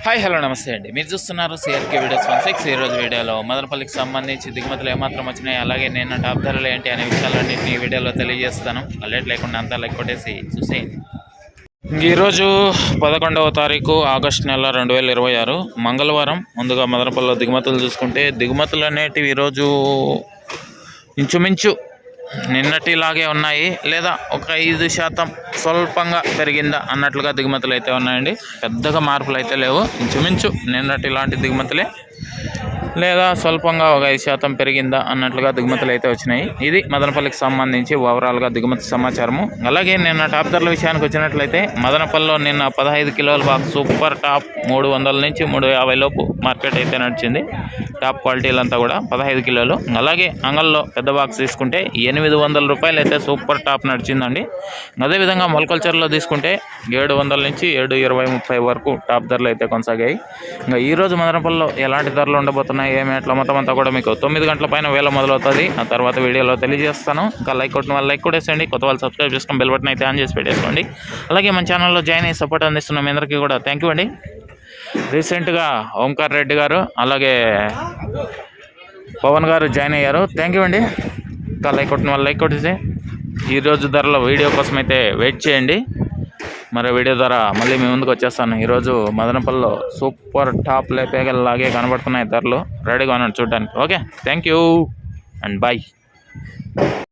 Hi hello నమస్తే అండి. మీరు చూస్తున్నారు సిఆర్కే వీడియోస్ 16. ఈరోజు వీడియోలో మదనపల్లికి సంబంధించి దిగుమతులు ఏమాత్రం వచ్చినాయి, అలాగే నేను టాప్ ధరలు ఏంటి అనే విషయాలన్నింటినీ ఈ వీడియోలో తెలియజేస్తాను. లేట్ లేకుండా అంతా లైక్ కొట్టేసి చూసేయండి. ఈరోజు 11వ తారీఖు ఆగస్టు నెల 2026 మంగళవారం. ముందుగా మదనపల్లిలో దిగుమతులు చూసుకుంటే దిగుమతులు అనేటివి ఈరోజు ఇంచుమించు నిన్నటిలాగే ఉన్నాయి, లేదా ఒక 5% స్వల్పంగా పెరిగిందా అన్నట్లుగా దిగుమతులు అయితే ఉన్నాయండి. పెద్దగా మార్పులు అయితే లేవు, ఇంచుమించు నిన్నటి లాంటి దిగుమతులే, లేదా స్వల్పంగా ఒక 5% పెరిగిందా అన్నట్లుగా దిగుమతులు అయితే వచ్చినాయి. ఇది మదనపల్లికి సంబంధించి ఓవరాల్గా దిగుమతి సమాచారము. అలాగే నిన్న టాప్ ధరల విషయానికి వచ్చినట్లయితే మదనపల్లిలో నిన్న 15 కిలోల బాక్స్ సూపర్ టాప్ 300 నుంచి 350 లోపు మార్కెట్ అయితే నడిచింది. టాప్ క్వాలిటీలంతా కూడా 15 కిలోలు. అలాగే అంగల్లో పెద్ద బాక్స్ తీసుకుంటే 800 రూపాయలు అయితే సూపర్ టాప్ నడిచిందండి. అదేవిధంగా మొలకల్చర్లో తీసుకుంటే 700 నుంచి 720-30 వరకు టాప్ ధరలు అయితే కొనసాగాయి. ఇంకా ఈరోజు మదనపల్లిలో ఎలాంటి ధరలు ఉండబోతున్నాయి, ఏమి అట్లా మొత్తం అంతా కూడా మీకు 9 గంటల పైన వేల మొదలవుతుంది. ఆ తర్వాత వీడియోలో తెలియజేస్తాను. ఇంకా లైక్ కొట్టిన వాళ్ళు లైక్ కొట్టేసండి, కొత్త వాళ్ళు సబ్స్క్రైబ్ చేసుకొని బెల్ బటన్ అయితే ఆన్ చేసి పెట్టేసుకోండి. అలాగే మన ఛానల్లో జాయిన్ అయ్యి సపోర్ట్ అందిస్తున్న మీ అందరికీ కూడా థ్యాంక్ యూ అండి. రీసెంట్గా ఓంకార్ రెడ్డి గారు అలాగే పవన్ గారు జాయిన్ అయ్యారు, థ్యాంక్ యూ అండి. ఇంకా లైక్ కొట్టిన వాళ్ళు లైక్ కొట్టేసి ఈరోజు ధరల వీడియో కోసం అయితే వెయిట్ చేయండి. మరో వీడియో ద్వారా మళ్ళీ మీ ముందుకు వచ్చేస్తాను. ఈరోజు మదనపల్లిలో సూపర్ టాప్ లేపేగల్లాగే కనబడుతున్నాయి ధరలు. రెడీగా ఉన్నాడు చూడడానికి. Okay, thank you and bye.